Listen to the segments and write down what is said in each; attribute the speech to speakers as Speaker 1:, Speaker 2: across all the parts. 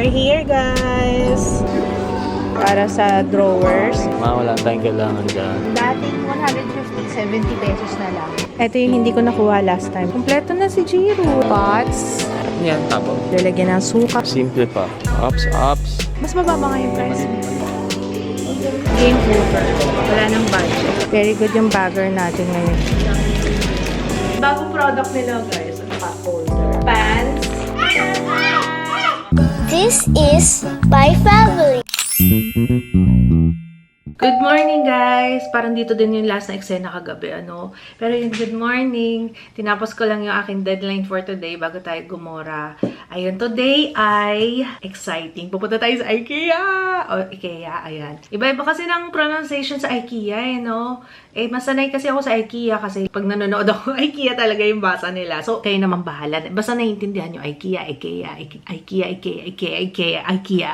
Speaker 1: We're here, guys! Para sa drawers.
Speaker 2: Wala tayong kailangan dyan.
Speaker 1: Dating 150, 70 pesos na lang. Ito yung hindi ko nakuha last time. Kompleto na si Jiro. Pots.
Speaker 2: Yan, tapos.
Speaker 1: Lalagyan ng suka.
Speaker 2: Simple pa. Ups.
Speaker 1: Mas mababa nga yung price. Game over. Wala nang budget. Very good yung bagger natin ngayon. Bagong product nila, guys. Ano pa? Holder. Pants.
Speaker 3: This is my family.
Speaker 1: Good morning, guys! Parang dito din yung last na eksena kagabi, ano? Pero yung good morning, tinapos ko lang yung aking deadline for today bago tayo gumora. Ayun, today ay exciting. Pupunta tayo sa IKEA! O, IKEA, ayan. Iba-iba kasi ng pronunciation sa IKEA, no? Eh, masanay kasi ako sa IKEA kasi pag nanonood ako, IKEA talaga yung basa nila. So, kayo naman bahala. Basta naiintindihan nyo, IKEA.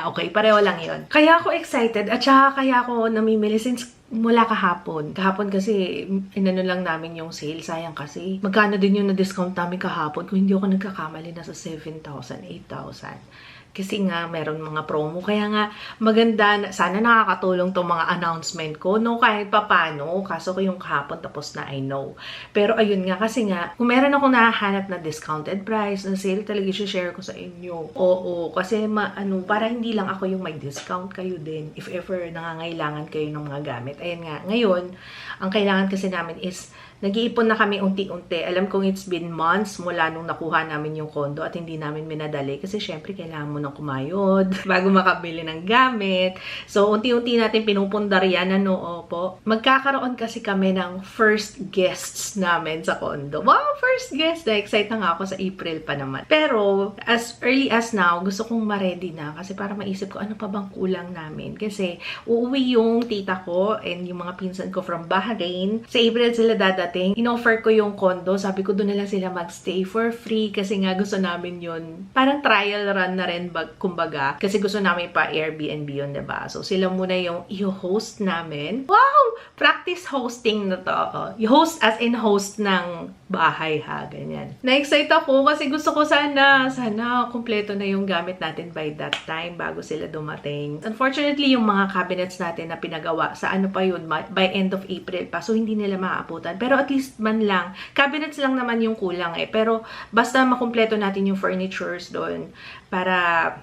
Speaker 1: Okay, pareho lang yun. Kaya ako excited at saka kaya ako namimili since mula kahapon. Kahapon kasi, inano lang namin yung sale. Sayang kasi. Magkano din yung na-discount namin kahapon? Kung hindi ako nagkakamali, nasa 7,000, 8,000. Kasi nga, meron mga promo. Kaya nga, maganda. Sana nakakatulong tong mga announcement ko. No, kahit papano. Kaso ko yung kahapon tapos na, I know. Pero ayun nga, kasi nga, kung meron akong nahahanap na discounted price, na sale talaga share ko sa inyo. Oo, kasi para hindi lang ako yung may discount, kayo din. If ever nangangailangan kayo ng mga gamit. Ayan nga, ngayon, ang kailangan kasi namin is, nag-iipon na kami unti-unti. Alam kong it's been months mula nung nakuha namin yung kondo at hindi namin minadali. Kasi syempre, kailangan mo nang kumayod bago makabili ng gamit. So, unti-unti natin pinupundar yan. Opo. Magkakaroon kasi kami ng first guests namin sa kondo. Wow! First guest! Na-excite na nga ako sa April pa naman. Pero, as early as now, gusto kong ma-ready na. Kasi para maisip ko, ano pa bang kulang namin? Kasi, uuwi yung tita ko and yung mga pinsan ko from Bahrain. Sa April sila dadating. In-offer ko yung condo. Sabi ko, doon na lang sila magstay for free kasi nga gusto namin yun. Parang trial run na rin, kumbaga. Kasi gusto namin pa Airbnb yun, diba? So, sila muna yung i-host namin. Wow! Practice hosting na to. I-host as in host ng bahay, ha? Ganyan. Na-excite ako kasi gusto ko sana kumpleto na yung gamit natin by that time bago sila dumating. Unfortunately, yung mga cabinets natin na pinagawa sa ano pa yun, by end of April pa. So, hindi nila maaabutan. Pero at least man lang, cabinets lang naman yung kulang eh. Pero basta makumpleto natin yung furnitures doon para,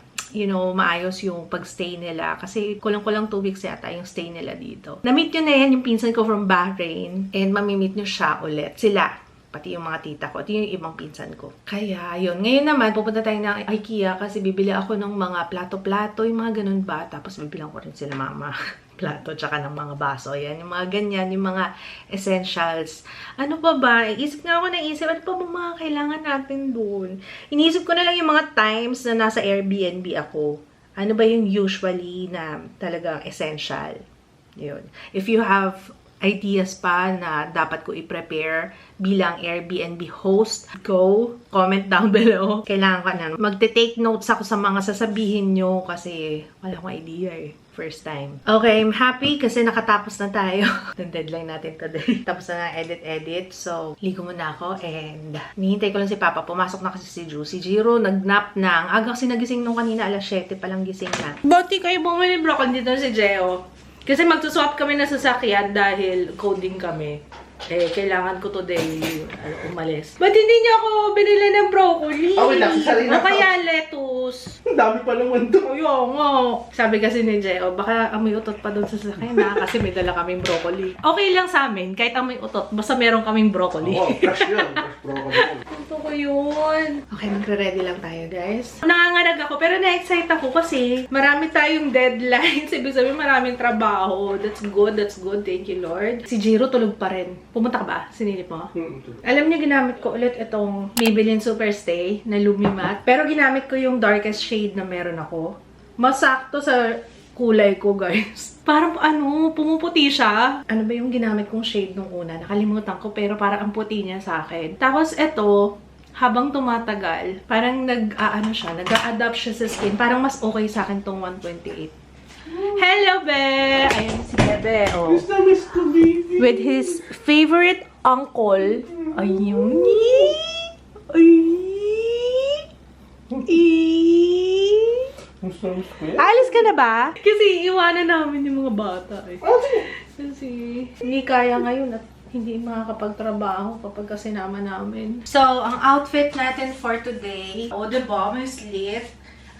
Speaker 1: maayos yung pagstay nila. Kasi kulang-kulang 2 weeks yata yung stay nila dito. Na-meet nyo na yan yung pinsan ko from Bahrain and mamimit nyo siya ulit. Sila. Pati yung mga tita ko. At yung ibang pinsan ko. Kaya, yun. Ngayon naman, pupunta tayo ng IKEA kasi bibili ako ng mga plato-plato, yung mga ganun ba. Tapos bibilang ko rin sila mama plato, tsaka ng mga baso. Yan, yung mga ganyan, yung mga essentials. Ano pa ba? Isip nga ako ano pa ba mga kailangan natin dun? Iniisip ko na lang yung mga times na nasa Airbnb ako. Ano ba yung usually na talaga essential? Yun. If you have ideas pa na dapat ko i-prepare bilang Airbnb host, go, comment down below. Kailangan ko na magte-take notes ako sa mga sasabihin nyo kasi wala akong idea eh. First time. Okay, I'm happy kasi nakatapos na tayo ng deadline natin today. Tapos na edit. So, ligo muna ako and hinihintay ko lang si Papa. Pumasok na kasi si Ju. Si Jiro nag-nap na. Aga kasi nagising nung kanina, alas 7 palang gising na. Bati kayo bumili broccoli dito si Geo. Kasi magsuswap kami na sasakyan dahil coding kami. Eh, kailangan ko today umalis. Ba't hindi niyo ako binili ng broccoli?
Speaker 4: Wait lang, sasali na
Speaker 1: o kaya lettuce.
Speaker 4: Ang dami pa naman doon.
Speaker 1: Oo nga. Sabi kasi ni Geo, baka amoy utot pa doon sa sasakyan na kasi may dala kaming broccoli. Okay lang sa amin, kahit amoy utot, basta meron kaming broccoli.
Speaker 4: Oo, fresh yun. Fresh broccoli.
Speaker 1: Gusto ko yun. Okay, magre-ready lang tayo, guys. Nangangarag ako, pero na-excite ako kasi marami tayong deadlines. Ibig sabihin, maraming trabaho. That's good. Thank you, Lord. Si Jiro tulog pa rin. Pumunta ka ba? Sinilip mo? Alam niyo, ginamit ko ulit itong Maybelline Superstay na Lumimatte. Pero ginamit ko yung darkest shade na meron ako. Masakto sa kulay ko, guys. Parang pumuputi siya. Ano ba yung ginamit kong shade nung una? Nakalimutan ko, pero parang ang puti niya sa akin. Tapos ito, habang tumatagal, parang nag-a-adapt siya sa skin. Parang mas okay sa akin tong 128. Hello, Be! Ayan si Bebe. Oh.
Speaker 4: Miss ko, baby.
Speaker 1: With his favorite uncle. Ayun. Ay.
Speaker 4: Gusto ko yan.
Speaker 1: Alis ka na ba? Kasi iwanan namin yung mga bata eh. Kasi hindi kaya ngayon at hindi makakapagtrabaho kapag sinama namin. So, ang outfit natin for today, Eau de Balm Sleep.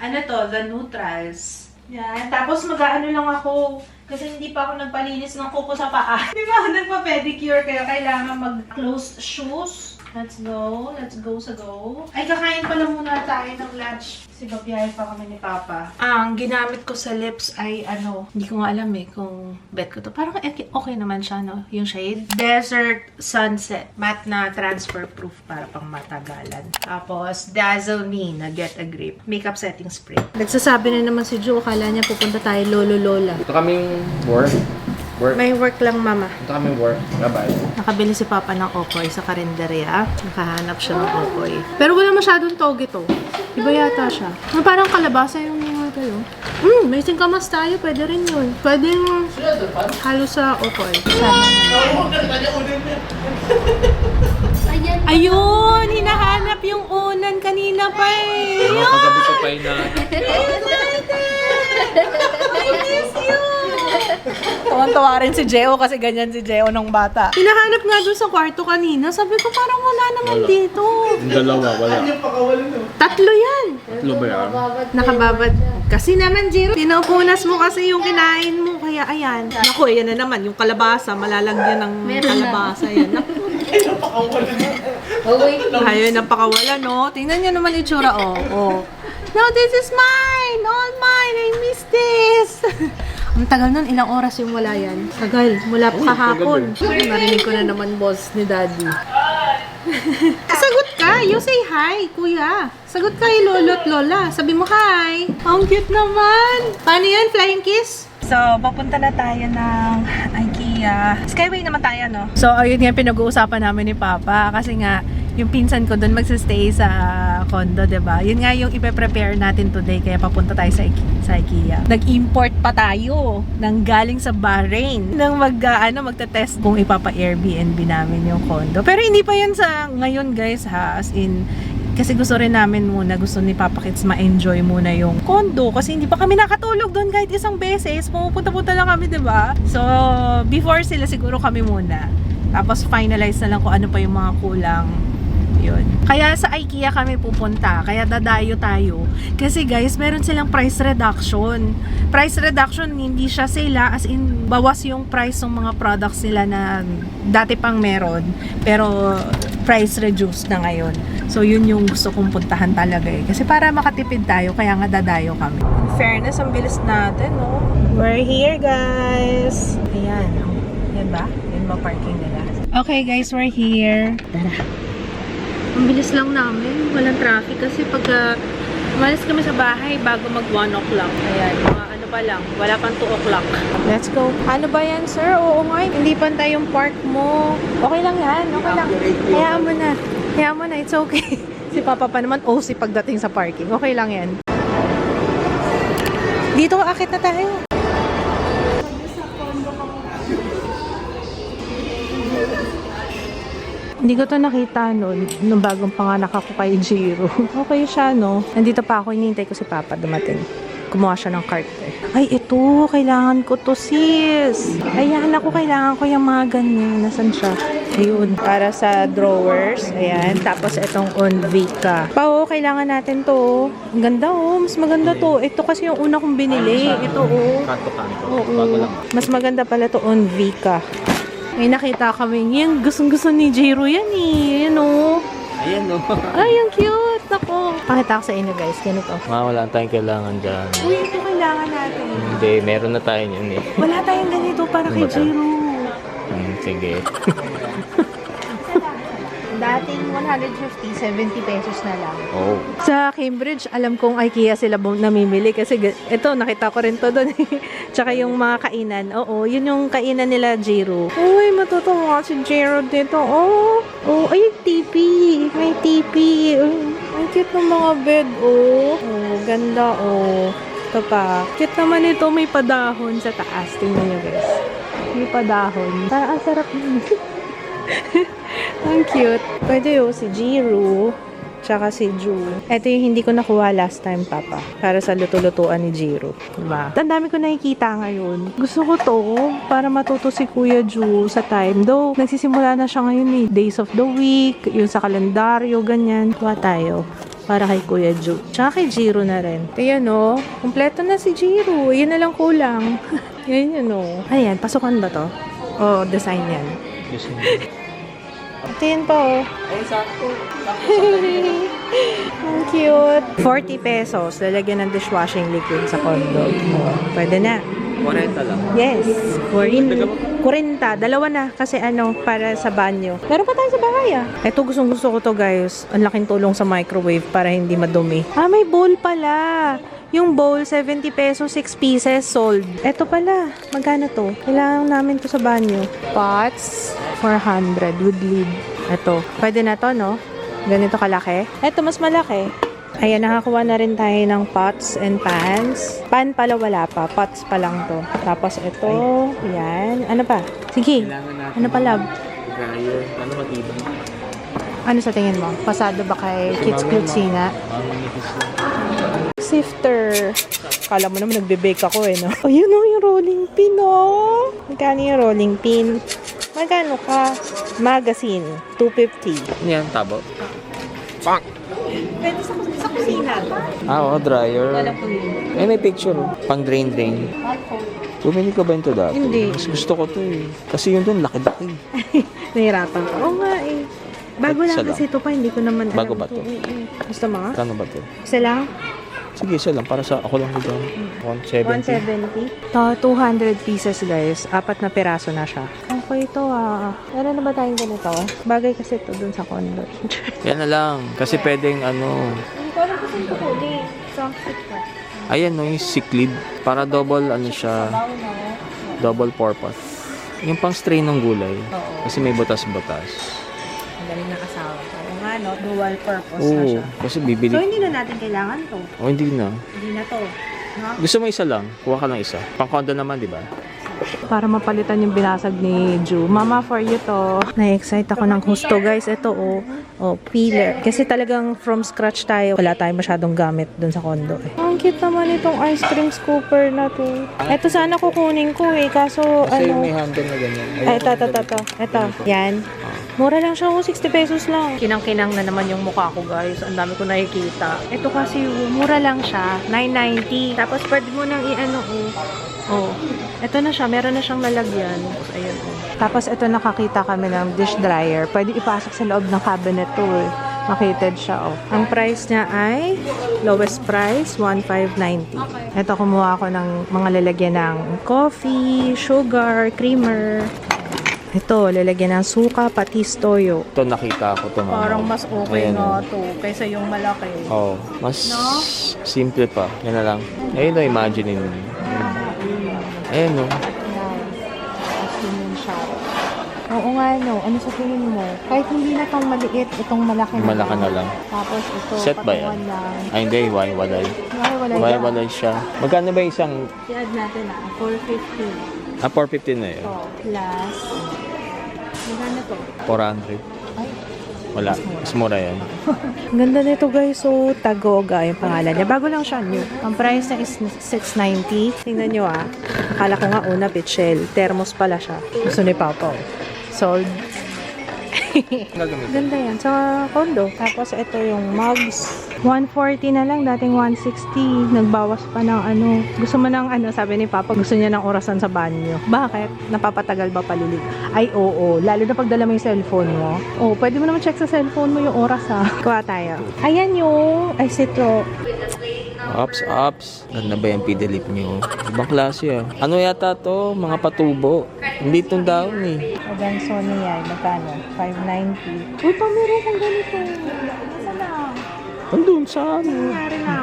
Speaker 1: Ano to? The Neutrals. Yan. Tapos mag-ano lang ako kasi hindi pa ako nagpalinis ng kuko sa paa. Hindi pa ako nagpa-pedicure kaya kailangan mag-closed shoes. Let's go. Let's go sa go. Ay, kakain pala muna tayo ng lunch. Kasi babiyahe pa kami ni Papa. Ang ginamit ko sa lips ay ano, hindi ko nga alam eh kung bet ko to. Parang okay naman siya, no? Yung shade. Desert Sunset. Matte na transfer proof para pang matagalan. Tapos, Dazzle Me na Get a Grip. Makeup setting spray. Nagsasabi na naman si Joe, akala niya pupunta tayo lolo-lola.
Speaker 2: Ito kaming work.
Speaker 1: May work lang, Mama.
Speaker 2: Ito kaming work. Bye-bye.
Speaker 1: Nakabili si Papa ng okoy sa karinderya. Nakahanap siya ng okoy. Pero wala masyadong toge to. Iba yata siya. Parang kalabasa yung mga tayo. May singkamas tayo. Pwede rin yun. Pwede yung halo sa okoy. Ayun! Hinahanap yung unan kanina pa eh.
Speaker 2: Kagabi ko pa na.
Speaker 1: I miss you! Tawan-tawa rin si Jeo kasi ganyan si Jeo nung bata. Hinahanap nga doon sa kwarto kanina. Sabi ko parang wala naman dito.
Speaker 2: Yung dalawa, wala.
Speaker 4: Ano yung pakawalan no?
Speaker 1: Tatlo yan.
Speaker 2: Tatlo ba yan?
Speaker 1: Nakababad. Kasi naman, Jiro, pinupunas mo kasi yung kinain mo. Kaya ayan. Naku, yan na naman. Yung kalabasa, malalagyan ng kalabasa yan. Naku,
Speaker 4: Ano pakawalan no?
Speaker 1: ayaw na pakawalan, no? Tingnan nyo naman itsura, oh. No, this is mine! All mine! I miss this! Ang tagal nun, ilang oras yung wala yan? Tagal, mula pa kahapon. Narinig ko na naman boss ni Daddy. Sagot ka! You say hi, kuya. Sagot ka kay lolo at lola. Sabi mo hi. Ang cute naman. Paano yan? Flying kiss? So, papunta na tayo ng IKEA. Skyway naman tayo, no? So, ayun nga pinag-uusapan namin ni Papa. Kasi nga, yung pinsan ko doon magsistay sa condo, diba? Yun nga yung ipe-prepare natin today. Kaya papunta tayo sa IKEA. Nag-import pa tayo ng galing sa Bahrain. Nang magta-test kung ipapa-Airbnb namin yung condo. Pero hindi pa yan sa ngayon, guys, ha? As in, kasi gusto rin namin muna, gusto ni Papa Kids ma-enjoy muna yung condo. Kasi hindi pa kami nakatulog doon kahit isang beses. Pumupunta-punta lang kami, diba? So, before sila siguro kami muna. Tapos finalize na lang kung ano pa yung mga kulang. Yun. Kaya sa IKEA kami pupunta. Kaya dadayo tayo. Kasi guys, meron silang price reduction. Price reduction, hindi siya sila. As in, bawas yung price ng mga products nila na dati pang meron. Pero, price reduced na ngayon. So, yun yung gusto kong puntahan talaga eh. Kasi para makatipid tayo, kaya nga dadayo kami. In fairness, ang bilis natin, no? We're here, guys! Ayan. Yan ba? Yan ba parking nila? Okay, guys, we're here. Tara. Ang bilis lang namin. Walang traffic kasi pagka umalis kami sa bahay bago mag 1 o'clock. Ayan, mga ano pa lang. Wala pang 2 o'clock. Let's go. Ano ba yan, sir? Oo nga. Hindi pantay yung park mo. Okay lang yan. Okay lang. Hayaan mo na. Hayaan mo na. It's okay. Si Papa pa naman OC pagdating sa parking. Okay lang yan. Dito, akit na tayo. Hindi ko to nakita noon, nung bagong panganak ako kay Jiro. Okay siya, no? Nandito pa ako, hinihintay ko si Papa dumating. Kumuha siya ng cart eh. Ay, ito, kailangan ko to, sis. Ayan, ako, kailangan ko yung mga ganyan. Nasaan siya? Ayun, para sa drawers. Ayan, tapos itong Onvika. Pao, kailangan natin to. Ang ganda, oh. Mas maganda to. Ito kasi yung una kong binili. Ito, oh.
Speaker 2: Kanto-kanto.
Speaker 1: Oo. Mas maganda pala to Onvika. May nakita kami, yung gustong-gusto ni Jiro yan eh. Yan o.
Speaker 2: Ayan o.
Speaker 1: Ay, ang cute. Ako. Pakita ko sa inyo guys. Ganito.
Speaker 2: Wala tayong kailangan dyan.
Speaker 1: Uy, ito kailangan natin.
Speaker 2: Hindi, meron na tayo yun eh.
Speaker 1: Wala tayong ganito para kay Jiro.
Speaker 2: Sige.
Speaker 1: Dating 150, 70 pesos na lang.
Speaker 2: Oh.
Speaker 1: Sa Cambridge, alam kong IKEA sila namimili kasi ito, nakita ko rin to doon. Tsaka yung mga kainan. Oo, yun yung kainan nila, Jiro. Uy, matutuwa si Jiro dito. Oh, ay, TV. May TV. Ang cute ng mga bed, oh. Oh, ganda, oh. Ito pa. Cute naman ito, may padahon sa taas. Tingnan nyo, guys. May padahon. Parang ang sarap naman. Ang cute. Pwede yun, si Jiro. tsaka si Ju. Ito yung hindi ko nakuha last time, Papa. Para sa luto-lutuan ni Jiro. Diba? Ang dami ko nakikita ngayon. Gusto ko to para matuto si Kuya Ju sa time. Though, nagsisimula na siya ngayon eh. Days of the week, yung sa kalendaryo, ganyan. Kuha tayo. Para kay Kuya Ju. Tsaka kay Jiro na rin. Ayan o. Kompleto na si Jiro. Yan na lang kulang. Yan yun o. Ayan, pasukan ba to? O, design yan. Ito yun pa o.
Speaker 4: Ay, sakto.
Speaker 1: Ang cute. 40 pesos. Lalagyan ng dishwashing liquid sa condo. Pwede na.
Speaker 2: 40 lang.
Speaker 1: Yes. 40. Dalawa na. Kasi para sa banyo. Meron pa tayo sa bahay ah. Ito gustong-gusto ko to guys. Ang laking tulong sa microwave para hindi madumi. Ah, may bowl pala. Yung bowl, 70 pesos, 6 pieces, sold. Ito pala. Magkano to? Kailangan namin to sa banyo. Pots, 400 with lid. Ito. Pwede na to, no? Ganito kalaki. Ito, mas malaki. Ayan, nakakuha na rin tayo ng pots and pans. Pan pala wala pa. Pots pa lang to. Tapos ito. Yan. Ano pa? Sige. Ano pa, love?
Speaker 2: Dryer. Ano matibay?
Speaker 1: Ano sa tingin mo? Pasado ba kay Kids Cutsina? Sifter. Kala mo naman nagbe-bake ako eh, no? Oh, yun o, yung rolling pin, oh. Magkano yung rolling pin? Magkano ka? Magazine. 250.
Speaker 2: Yan, tabo.
Speaker 1: Pwede sa kusina to.
Speaker 2: Oo, dryer. Eh, may picture. Pang drain. Bumili ko ba ito dati?
Speaker 1: Hindi.
Speaker 2: Mas gusto ko to eh. Kasi yun dun, laki-laki.
Speaker 1: Nahirapan ka. Oo nga eh. Bago lang
Speaker 2: Isa lang.
Speaker 1: kasi ito pa, hindi ko naman alam.
Speaker 2: Bago ba to?
Speaker 1: Gusto mo nga?
Speaker 2: Kano ba to?
Speaker 1: Isa lang?
Speaker 2: Sige, isa lang. Para sa ako lang dito. 170.
Speaker 1: 170. To 200 pieces guys. 4 na piraso na siya. Okay ito ah. Meron na ba tayong ganito? Bagay kasi ito dun sa condo.
Speaker 2: Yan na lang. Kasi pwedeng ano.
Speaker 1: Hindi ko alam kung saan ito kunin. Some stick ka.
Speaker 2: Ayan no, yung siklid. Para double ano siya. Double purpose. Yung pang strain ng gulay.
Speaker 1: Oo.
Speaker 2: Kasi may butas-butas.
Speaker 1: Ang galing na kasawa. Oo nga no, dual purpose na
Speaker 2: Oo.
Speaker 1: siya.
Speaker 2: Kasi bibili.
Speaker 1: So hindi na natin kailangan to.
Speaker 2: Oh, hindi na.
Speaker 1: Hindi na to. No?
Speaker 2: Gusto mo isa lang? Kuha ka ng isa. Pang condo naman, di ba?
Speaker 1: Para mapalitan yung binasag ni Ju. Mama, for you to. Na-excite ako ng gusto, guys. Ito, peeler. Kasi talagang from scratch tayo. Wala tayong masyadong gamit dun sa condo, eh. Ang cute naman itong ice cream scooper na to. Ito sana kukunin ko, eh. Kaso,
Speaker 2: handle na ganyan.
Speaker 1: Ay, ito. Ito, yan. Mura lang siya, 60 pesos lang. Kinang-kinang na naman yung mukha ko, guys. Ang dami ko nakikita. Ito kasi, mura lang siya. 9.90. Tapos, pwede mo nang ito na siya. Meron na siyang lalagyan. Ayun, Tapos, ito nakakita kami ng dish dryer. Pwede ipasok sa loob ng cabinet to, eh. Makitid siya, Ang price niya ay, lowest price, 1,590. Ito, kumuha ako ng mga lalagyan ng coffee, sugar, creamer. Ito, lalagyan ng suka, patis, toyo.
Speaker 2: Ito nakita ko to.
Speaker 1: Parang mas okay
Speaker 2: Ayan,
Speaker 1: nga to kaysa yung malaki.
Speaker 2: Oh, mas
Speaker 1: No?
Speaker 2: simple pa. Yan na lang. Ayun no, imagine mo. Ayun no.
Speaker 1: Oo nga, no. Ano sa tingin mo? Kahit hindi na itong maliit, itong malaki na.
Speaker 2: Malaki na lang.
Speaker 1: Tapos ito,
Speaker 2: Set ba yan?
Speaker 1: patungan lang.
Speaker 2: Ay hindi, walay. Walay siya. Magkano ba isang?
Speaker 1: I-add natin 450.
Speaker 2: 450 na yun.
Speaker 1: So, plus, magkano to?
Speaker 2: 400.
Speaker 1: Ay,
Speaker 2: Wala. Mas mura yan.
Speaker 1: ang ganda nito guys. So, Tagoga yung pangalan niya. Bago lang siya new. Ang price niya is 690. Tingnan nyo Akala ko nga una pitchel. Thermos pala siya. Gusto ni Papa. Sold. Ganda yan. Sa condo. Tapos ito yung mugs. 140 na lang. Dating 160. Nagbawas pa ng Gusto mo ng sabi ni Papa, gusto niya ng orasan sa banyo. Bakit? Napapatagal ba palilig? Ay, oo. Lalo na pagdala mo yung cellphone mo. Oh, pwede mo naman check sa cellphone mo yung oras Kuha tayo. Ayan yung Citro.
Speaker 2: Ups. Ganda ba yung pidelip nyo? Ibang klase Ano yata to? Mga patubo. Hindi itong daon
Speaker 1: Ayan, Sony yan. Magkano? 590. Uy, meron kang ganito. Nasa na?
Speaker 2: Andun sa
Speaker 1: Nangyari na.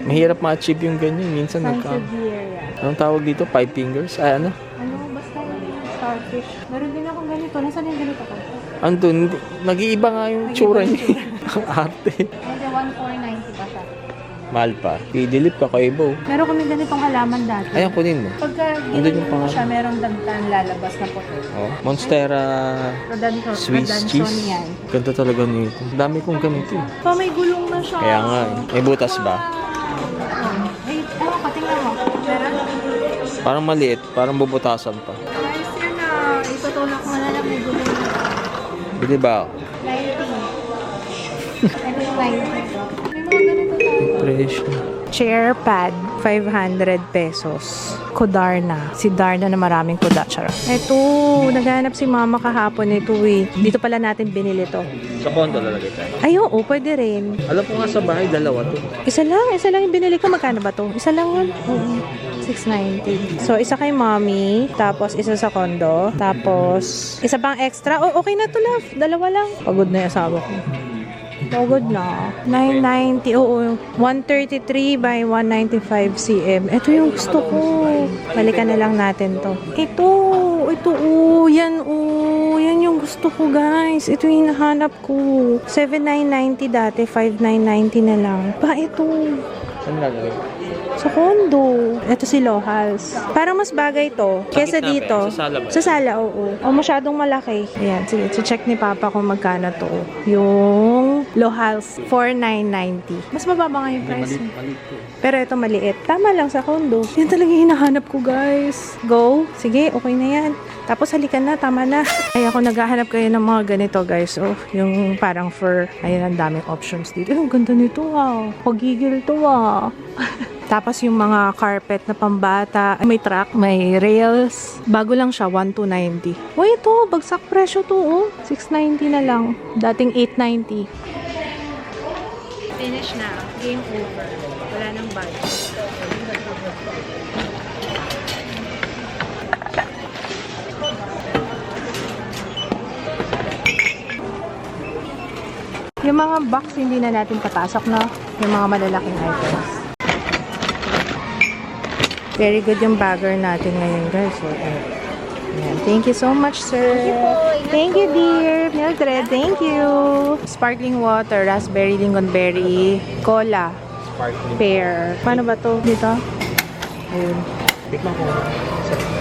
Speaker 2: Mahirap ma-achieve yung ganyan. Minsan
Speaker 1: Sansevieria.
Speaker 2: Anong tawag dito? 5 fingers? Ay, ano?
Speaker 1: Basta starfish. Meron din akong ganito. Nasaan yung ganito ko?
Speaker 2: Andun. Nag-iiba nga yung tsura niya. Ang arte.
Speaker 1: Hindi, 1,490 pa siya.
Speaker 2: Mahal pa. I-delete ka kay Bo.
Speaker 1: Meron kami ganitong halaman dati.
Speaker 2: Ayan, kunin mo.
Speaker 1: Pagka
Speaker 2: Andun yung
Speaker 1: ginanyan mo
Speaker 2: pangalan.
Speaker 1: siya, merong dagtan lalabas na puti.
Speaker 2: Oh, Monstera Swiss cheese.
Speaker 1: Rodanson yan.
Speaker 2: Ganda talaga nito. Dami kong ganito. eh.
Speaker 1: Pa, may gulong na siya.
Speaker 2: Kaya nga, may butas ba?
Speaker 1: Ay, ano ka, tingnan mo. Meron?
Speaker 2: Parang maliit, parang bubutasan pa.
Speaker 1: Nice yan ah. Itutulak mo na lang, may gulong na.
Speaker 2: Bili ba ako?
Speaker 1: 90. Ito yung 90. May mga ganito tayo.
Speaker 2: Presyo.
Speaker 1: Chair pad, 500 pesos. Kodarna. Si Darna na maraming kuda. Charot. Ito, naghanap si mama kahapon ito eh. Dito pala natin binili to.
Speaker 2: Sa kondo lalagay tayo.
Speaker 1: Ay, oo, pwede rin.
Speaker 2: Alam ko nga sa bahay, dalawa to.
Speaker 1: Isa lang yung binili ko. Magkano ba to? Isa lang yun? Oo. 690. So, isa kay mommy, tapos isa sa kondo, tapos isa pang extra. Oh, okay na to, love. Dalawa lang. Pagod na yung asawa ko. Pagod na. 990. Oo. 133 by 195 cm. Ito yung gusto ko. Balikan na lang natin to. Ito. Yan, yan yung gusto ko, guys. Ito yung hinahanap ko. 7,990 dati. 5,990 na lang. Pa, ito.
Speaker 2: Saan lalagay?
Speaker 1: Sa condo. Ito si Lohals. Parang mas bagay to. Kesa
Speaker 2: gitna ba
Speaker 1: dito.
Speaker 2: yan? Sa sala ba yan?
Speaker 1: Sa sala, oo. O masyadong malaki. Ayan, sige. Check ni Papa kung magkano to. Yung Lohals, 4,990. Mas mababa nga yung price.
Speaker 2: Maliit to.
Speaker 1: Pero ito maliit. Tama lang sa condo. Yan talaga yung hinahanap ko, guys. Go. Sige, okay na yan. Tapos halikan na, tama na. Ay, ako naghahanap kayo ng mga ganito, guys. Oh, yung parang fur. Ayan, ang daming options dito. Ay, ang ganda nito, wow. Pagigil to, wow. Tapos yung mga carpet na pambata, may track, may rails. Bago lang siya, 1,290. Uy, ito, bagsak presyo to, oh. 690 na lang. Dating 890. Finish na. Game over. Wala nang budget. Yung mga box, hindi na natin papasok, no? Yung mga malalaking items. Very good yung bagger natin ngayon, guys. So, ayan. Thank you so much, sir. Thank you, dear. Mildred, thank you. Sparkling water, raspberry, lingonberry, cola,
Speaker 2: Sparkling.
Speaker 1: pear. Paano ba to? Dito? Ayun.
Speaker 2: Tikman ko.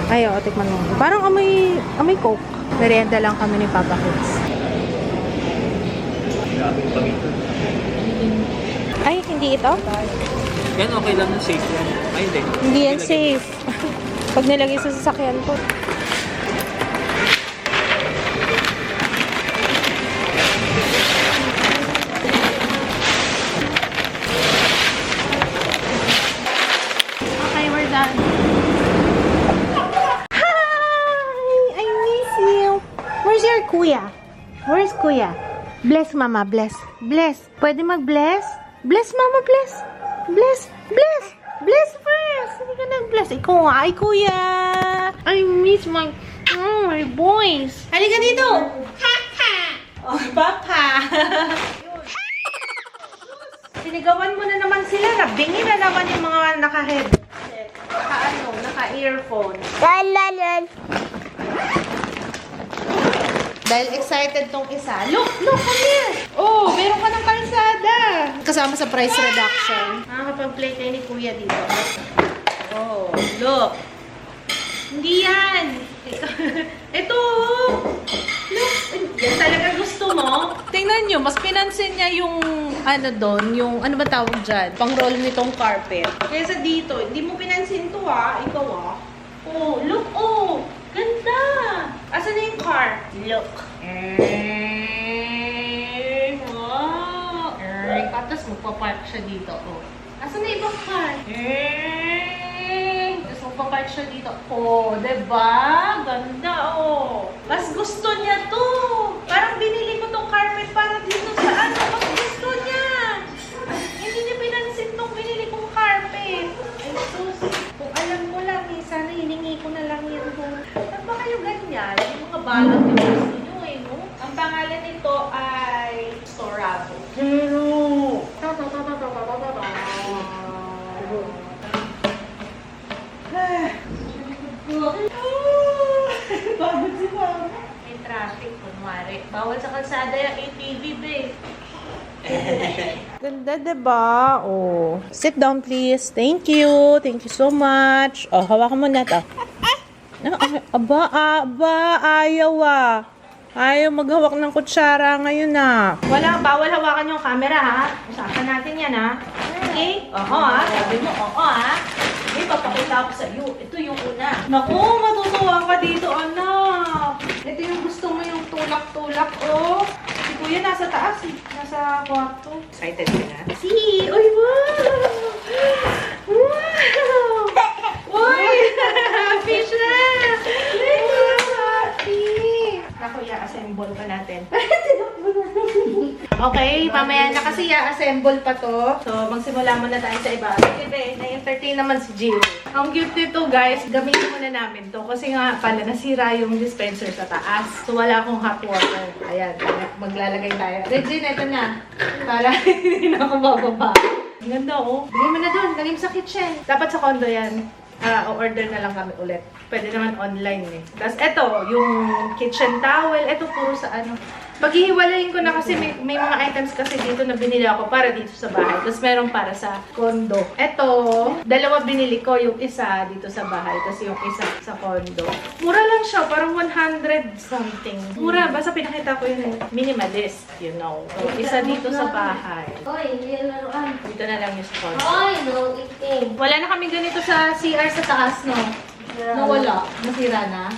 Speaker 1: Ay, oo, tikman mo. Parang amoy Coke. Merienda lang kami ni Papa Kids. Ay, hindi ito?
Speaker 2: Yan, okay lang. Safe yan. Ay, hindi.
Speaker 1: Hindi yan safe. Pag nilagay sa sasakyan ko. Okay, we're done. Hi! I miss you. Where's your kuya? Where's kuya? Bless, mama. Bless. Bless. Pwede mag-bless? Bless, mama. Bless. Bless. Bless. Bless first. Hindi ka nag-bless. Ikaw nga. Ay, kuya. I miss my boys. Halika dito. Papa. Oh, papa. Sinigawan mo na naman sila. Nabingi na naman yung mga naka-head. Naka-earphone.
Speaker 3: Lalalal.
Speaker 1: Dahil excited tong isa. Look, come here. Oh, meron ka ng kalsada. Kasama sa price reduction. Makakapag-play kayo ni Kuya dito. Oh, look. Hindi yan. Ito. Look. Yan talaga gusto mo. Tingnan nyo, mas pinansin niya yung ano doon, yung ano ba tawag dyan? Pang-roll nitong carpet. Kaysa dito, hindi mo pinansin to ah. Ikaw ah. Oh, look oh. Ganda! Asan na yung car? Look. Wow! Tapos magpapark siya dito. Oh. Asan na ibang car? Tapos magpapark siya dito. Oh, diba? Ganda, oh. Mas gusto niya to. Parang binili ko tong carpet para dito sa ano. Mas gusto niya. Hindi niya pinansin tong binili kong carpet. Ay, sus. Kung alam mo lang, sana hiningi ko na lang yan doon. Ba't ba kayo ganyan? Yung mga balot yung gusto nyo eh, no? Ang pangalan nito ay Storabo. Pero! Bakit si Mama? May traffic, kunwari. Bawal sa kalsada yung ATV, babe. Ganda, diba? Oh. Sit down, please. Thank you. Thank you so much. Oh, hawakan mo na to. Aba, ayaw ah. Ayaw maghawak ng kutsara ngayon ah. Bawal hawakan yung camera ha. Usapan natin yan ha. Okay? Oo ha. Sabi mo, oo ha. Okay, papakita ko sa iyo. Ito yung una. Naku, matutuwa ka dito, anak. Ito yung gusto mo yung tulak-tulak, oh. Si Kuya nasa taas eh. Nasa kwarto. Excited ka na? See! Uy, wow! Wow! Uy! Happy siya! Happy! Naku, i-assemble pa natin. Okay, mamaya na kasi i-assemble pa to. So, magsimula muna tayo sa iba. Kasi na-entertain naman si Jill. Ang cute nito, guys. Gamitin muna namin to. Kasi nga pala, nasira yung dispenser sa taas. So, wala akong hot water. Ayan, maglalagay tayo. Regine, ito na. Para hindi na ako bababa. Ang ganda, oh. Bigay mo na doon. Galing sa kitchen. Dapat sa condo yan. O-order na lang kami ulit. Pwede naman online eh. Tapos ito, yung kitchen towel. Ito puro sa ano. Paghihiwalayin ko na kasi may mga items kasi dito na binili ako para dito sa bahay. Tapos meron para sa condo. Ito, dalawa binili ko. Yung isa dito sa bahay. Tapos yung isa sa condo. Mura lang siya. Parang 100 something. Mura. Basta pinakita ko yun eh. Minimalist, you know. So, isa dito sa bahay.
Speaker 3: Hoy, hindi yung laruan.
Speaker 1: Dito na lang yung sa condo.
Speaker 3: Hoy, no eating.
Speaker 1: Wala na kami ganito sa CR sa taas, no? Nawala. Nasira na.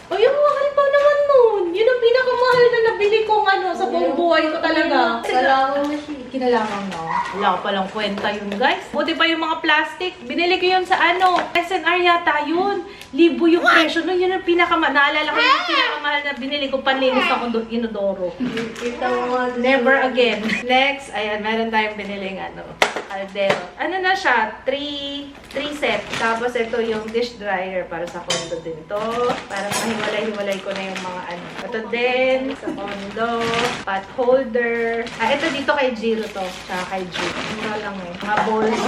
Speaker 1: O, yung mahal pa naman nun. Yun ang pinakamahal na nabili kong ano, sa buong buhay ko talaga.
Speaker 3: Kalawang machine.
Speaker 1: Kinalangan no. Wala ko palang kwenta yun, guys. Buti pa yung mga plastic. Binili ko yun sa ano, SNR yata yun. Libo yung presyo nun. Yun ang naalala ko yung pinakamahal na binili ko panlinis ng inodoro.
Speaker 3: Kita mo nga.
Speaker 1: Never again. Next, ayan, meron tayong biniling ano, caldero. Ano na siya? 3 set. Tapos ito yung dish dryer para sa condo din to. Para mahiwalay-hiwalay ko na yung mga ano. Ito din, sa condo. Pot holder. Ito dito kay Jiro to. Tsaka kay Jiro. Mura lang eh. Mga bowls.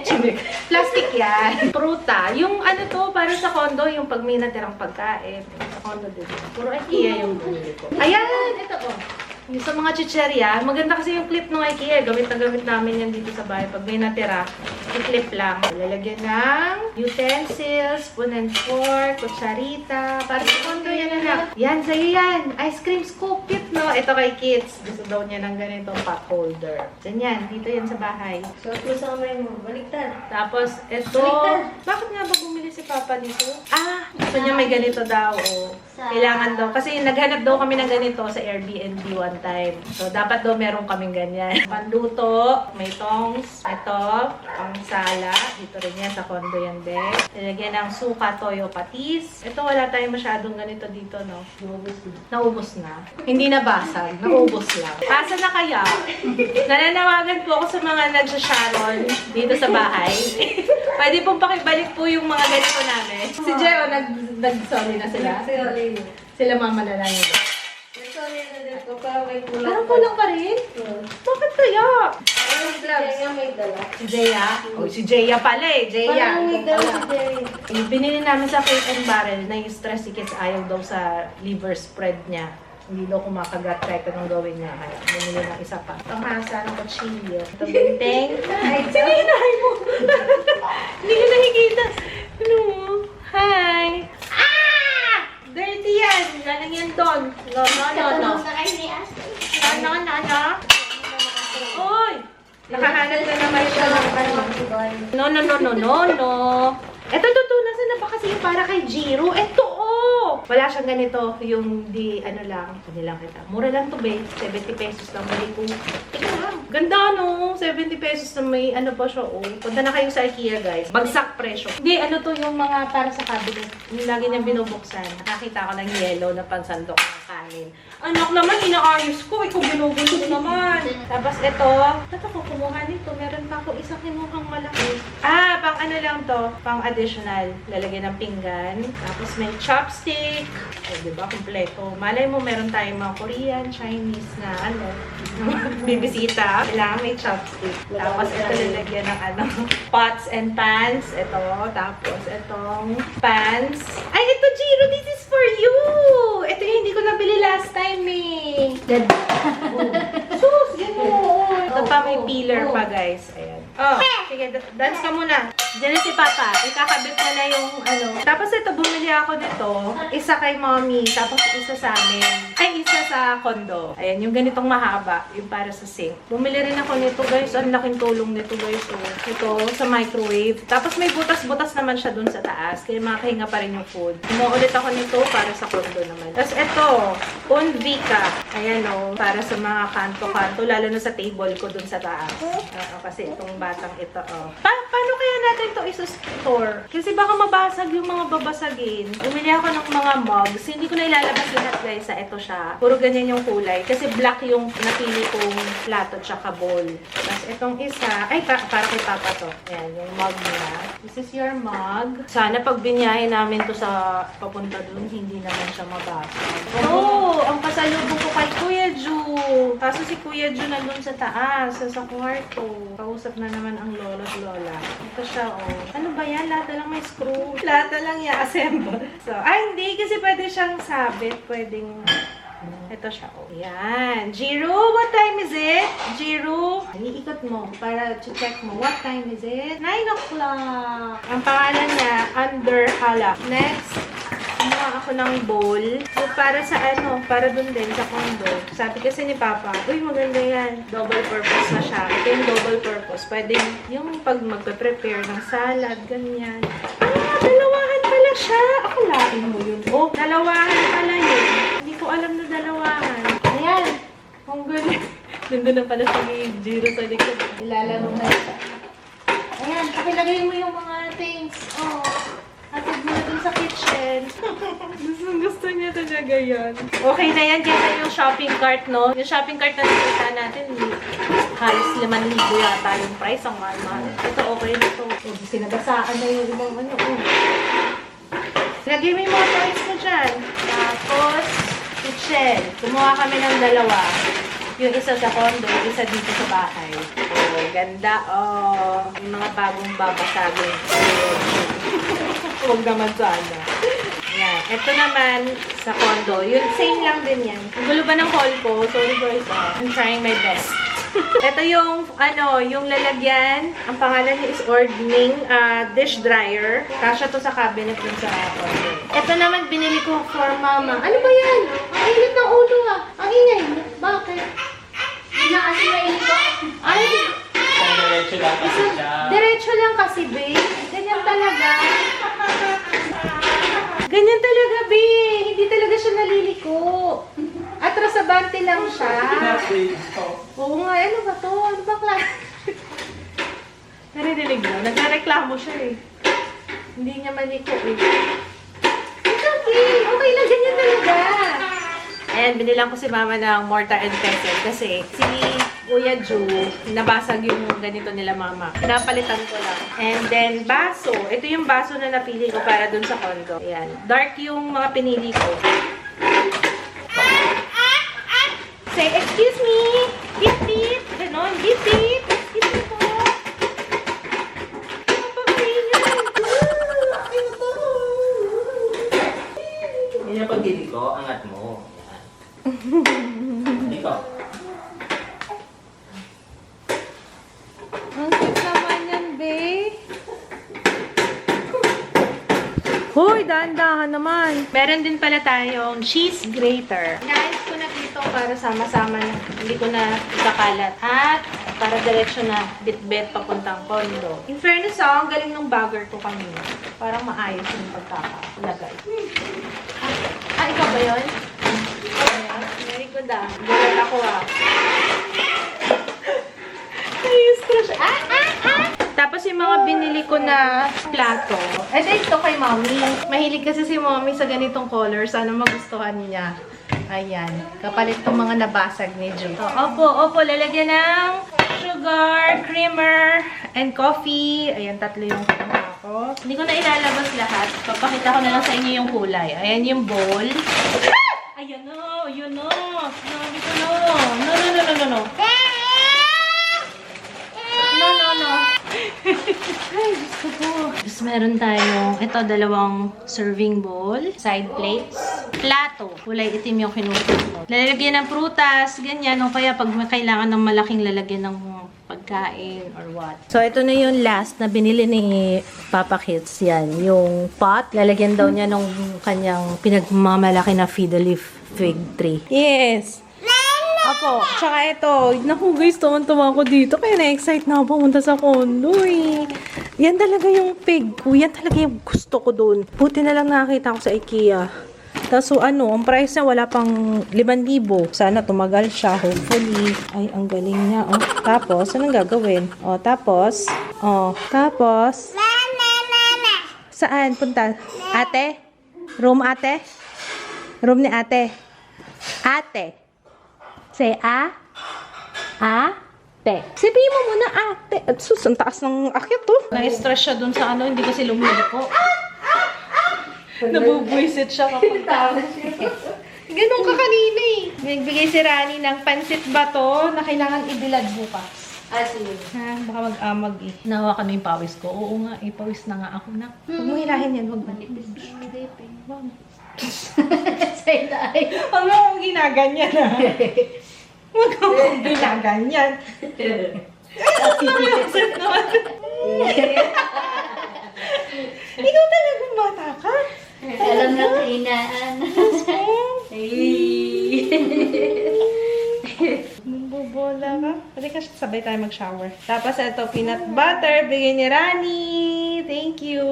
Speaker 1: Chinik. Plastic yan. Pruta. Yung ano to, para sa condo, yung pag may natirang pagkain. Sa condo din. Puro IKEA yung bumili ko. Ayan! Ito oh. Yung sa mga chicherya, maganda kasi yung clip ng IKEA. Gamit na gamit namin yan dito sa bahay. Pag may natira, i-clip lang. Lalagyan ng utensils, spoon and fork, kutsarita. Para sa kondo yan na. Yan, sa'yo yan. Ice cream scoop. Cute, no? Ito kay kids. Gusto daw niya ng ganitong pot holder. Yan, dito yan sa bahay.
Speaker 3: Suot mo sa kamay mo. Baliktad.
Speaker 1: Tapos, ito. Bakit nga ba bumili si Papa dito? Gusto niya may ganito daw. Oh. Kailangan daw. Kasi naghanap daw kami ng ganito sa Airbnb one time. So, dapat daw meron kaming ganyan. Panluto, may tongs, ito, pang sala. Dito rin yan, sa condo yan din. Nilagyan ng suka, toyo, patis. Ito, wala tayong masyadong ganito dito, no? Naubos na. Hindi nabasag. Naubos lang. Asa na kaya? Nananawagan po ako sa mga nagsasharon dito sa bahay. Pwede pong pakibalik po yung mga ganito namin. Si Jeo, nag-sorry na sila. Sila mama na lang yun.
Speaker 3: Sorry na din ko. Parang may kulang.
Speaker 1: Parang kulang pa rin? Bakit kaya?
Speaker 3: Parang si Jaya may dala.
Speaker 1: Si Jaya? Oh, si Jaya pala eh. Jaya.
Speaker 3: Parang may dala si Jaya.
Speaker 1: Binili namin sa Crate and Barrel na yung stress tickets ayaw daw sa liver spread niya. Hindi daw kumakagat kahit anong gawin niya. Kaya bumili ng isa pa. Ang hasa ng kutsilyo. Ito binteng. Sige, hinahay mo. Hindi ko nakikita. Ano mo? Hi. Dirty yan! Galing yan doon. No.
Speaker 3: Katulong na kayo ni Ashley.
Speaker 1: Ano? Uy! Nakahanap na naman siya ng ano. No. Eto, tutunasan na ba kasi yung para kay Jiro? Eto, oh! Wala siyang ganito. Yung di, ano lang. Hindi lang kita. Mura lang to, babe. 70 pesos lang. Balik ko. Ito lang. Ganda, no? 70 pesos na may ano pa siya, oh. Punta na kayo sa IKEA, guys. Bagsak presyo. Hindi, ano to yung mga para sa cabinet. Yung lagi niyang binubuksan. Nakita ko ng yellow na pansandok ng kanin. Anak naman, inaayos ko. Ikaw binubulo naman. Tapos ito. Ito ko kumuha nito. Meron pa ako isang kinuhang malaki. Pang ano lang to. Pang additional. Lalagyan ng pinggan. Tapos may chopstick. Diba? Kompleto. Malay mo, meron tayong mga Korean, Chinese na ano. Bibisita. Kailangan may chopstick. Tapos ito lalagyan ng ano. Pots and pans. Ito. Tapos itong pans. Ay, ito, Jiro. This is for you. Ito yung hindi ko nabili last time eh. Sus, ganoon. Ito pa may peeler pa, guys. Ayan. Oh, sige, dance ka muna. Diyan na si Papa. Ikakabit mo na yung ano. Tapos ito, bumili ako nito. Isa kay Mommy, tapos isa sa amin. Ay, isa sa condo. Ayan, yung ganitong mahaba. Yung para sa sink. Bumili rin ako nito, guys. Ang laking tulong nito, guys. Oh. Ito, sa microwave. Tapos may butas-butas naman siya dun sa taas. Kaya makahinga pa rin yung food. Umuulit ako nito para sa condo naman. Tapos ito, Unvika. Ayan o, para sa mga kanto-kanto. Lalo na sa table ko dun sa taas. Kasi itong batang ito, oh. Paano kaya natin ito isa-store? Kasi baka mabasag yung mga babasagin. Bumili ako ng mga mugs. Hindi ko na ilalabas lahat, guys. Ito siya. Puro ganyan yung kulay. Kasi black yung napili kong plato tsaka bowl. Tapos itong isa, ay, para kay Papa to. Ayan, yung mug niya. This is your mug. Sana pag binyahe namin to sa papunta dun, hindi naman siya mabasag. Oh, ang pasalubong ko kay Kuya Ju. Kaso si Kuya Ju nandun sa taas, sa kwarto. Kausap na naman ang lolo at lola. Ito siya, oh. Ano ba yan? Lahat na lang may screw. Lahat na lang i-assemble. So, hindi. Kasi pwede siyang sabit. Pwedeng... Ito siya, oh. Yan. Jiro, what time is it? Jiro, iikot mo para check mo. What time is it? 9 o'clock. Ang pangalan niya, Under Hala. Next, kumuha ako ng bowl. So, para sa ano, para dun din sa condo. Sabi kasi ni Papa, uy, maganda yan. Double purpose na siya. Ito yung double purpose. Pwede yung pag magpe-prepare ng salad, ganyan. Dalawahan pala siya. Ako laking mo yun. Oh, dalawahan pala yun. Hindi ko alam na dalawahan. Ayan. Ang galing. Nandun na pala si Jiro sa likod. Ilalaro na siya. Ayan, pakilagay mo yung mga things. Oh. Atid mo na dun sa kitchen. Gusto niya talaga yan. Okay na yan. Kaya yung shopping cart, no? Yung shopping cart na nakita natin, halos 5,000 yata yung price. Ang mahal-mahal. Ito, okay na ito. Sinabasaan na yung ibang ano. Oh. Lagay mo yung mga toys mo dyan. Tapos, kitchen. Kumuha kami ng dalawa. Yung isa sa condo, yung isa dito sa bahay. Oh, ganda. Oh, yung mga bagong babasagin. Huwag naman sana. Yan. Ito naman sa condo. Yun, same lang din yan. Ang gulo ba ng call ko? Sorry guys. I'm trying my best. Ito yung, ano, yung lalagyan. Ang pangalan niya is Ordning dish dryer. Kasya to sa cabinet dun sa condo. Ito naman binili ko for mama. Ano ba yan? Ang init ng ulo ah. Ang ingay. Bakit?
Speaker 3: Hindi na kasi mainit ko.
Speaker 1: Ay,
Speaker 4: Diretso lang kasi siya.
Speaker 1: diretso lang kasi, babe. Ganyan talaga. Ganyan talaga, babe. Hindi talaga siya naliliko. Atrasabante lang siya. Oo nga, ano ba to? Ano ba klase? Narinig mo? Nagreklamo siya eh. Hindi niya maliko eh. It's okay. Okay lang, ganyan talaga. Ayan, binilang ko si mama ng mortar and pestle kasi si Kuya Ju, nabasag yung ganito nila mama. Pinapalitan ko lang. And then, baso. Ito yung baso na napili ko para dun sa condo. Ayan. Dark yung mga pinili ko. Say, excuse me! Beep beep! Ganon, beep beep! Excuse me po! Ano pa kayo yun? Ano to?
Speaker 2: Yan yung pagdili ko, angat mo. Ikaw.
Speaker 1: Ang cute naman yan, babe. Hoy, dahan-dahan naman. Meron din pala tayong cheese grater. Inaayos ko na dito para sama-sama na. Hindi ko na ikakalat. At para diretso na bit-bit papuntang condo. In fairness, ang galing ng bagger ko kanina. Parang maayos yung pagkakalagay. Ikaw ba yun? Very good ah. Gulat ako ah. Ayos ko siya. Tapos yung mga binili ko na plato. Ito kay Mommy. Mahilig kasi si Mommy sa ganitong color. Sana magustuhan niya. Ayan. Kapalit tong mga nabasag ni Ju. Opo. Lalagyan ng sugar, creamer, and coffee. Ayan, 3 yung kinuha ko. Hindi ko na ilalabas lahat. Papakita ko na lang sa inyo yung kulay. Ayan yung bowl. Ayan o. Yun o. Sinabi ko no. No. No. Ay, Diyos ko po. Tapos meron tayong, ito, 2 serving bowl, side plates. plato. Kulay itim yung kinuha ko. Lalagyan ng prutas, ganyan. O kaya pag may kailangan ng malaking lalagyan ng pagkain or what. So, ito na yung last na binili ni Papa Kids. Yan, yung pot. Lalagyan daw niya nung kanyang pinagmamalaki na fiddle-leaf fig tree. Yes! Apo, tsaka ito. Naku guys, tuwan-tuwa ko dito. Kaya na-excite na ako pumunta sa condo eh. Yan talaga yung pig ko. Yan talaga yung gusto ko doon. Buti na lang nakakita ko sa IKEA. Tapos so, ang price niya wala pang 5,000. Sana tumagal siya, hopefully. Ay, ang galing niya. Oh. Tapos, anong gagawin? Tapos. Saan? Punta? Ate? Room ate? Room ni ate? Ate? Say, ate. Sabihin mo muna, ate. At sus, ang taas ng akit, to. Na-stress siya dun sa hindi kasi lumiko. Nabubuisit siya kapag tao. Ganun ka kanina eh. Nagbigay si Rani ng pansit bato na kailangan ibilad bukas.
Speaker 3: Sige.
Speaker 1: Ha, baka mag-amag eh. Nahawakan mo yung pawis ko. Oo nga, pawis na nga ako na. Huwag mo hilahin yan, huwag mo. Wag.
Speaker 3: Sa inay.
Speaker 1: Huwag mo akong ginaganyan ha. Huwag mo akong ginaganyan. Ikaw talagang bata ka.
Speaker 3: Alam na kainaan.
Speaker 1: Bobola ka. Pwede ka sabay tayo mag-shower. Tapos ito, peanut butter. Bigay ni Rani. Thank you.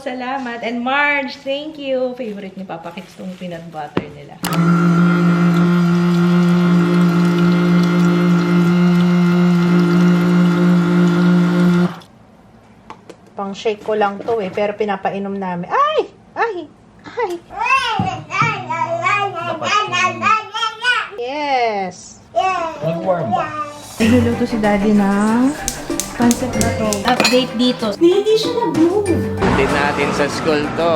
Speaker 1: Salamat. And Marge, thank you. Favorite ni Papa Kids tong peanut butter nila. Pang shake ko lang to pero pinapainom namin. Ay! Yes!
Speaker 4: Mag-warm ba?
Speaker 1: Nagluluto si Daddy ng pancit na to. Update dito. Hindi siya nag-bloom.
Speaker 2: Din natin sa school to.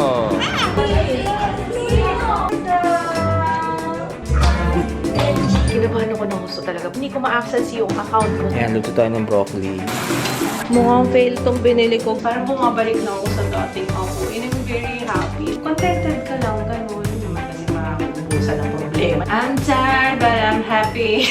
Speaker 1: Kinabahan ako ng gusto talaga. Hindi ko ma-access yung account ko.
Speaker 2: Ayan, luto tayo ng broccoli.
Speaker 1: Mukhang fail tong binili ko. Parang bumabalik na ako sa dating ako. And I'm very happy. Contented ka lang, ganun. Naman kasi makakabubusan ng problema. I'm tired, but I'm happy.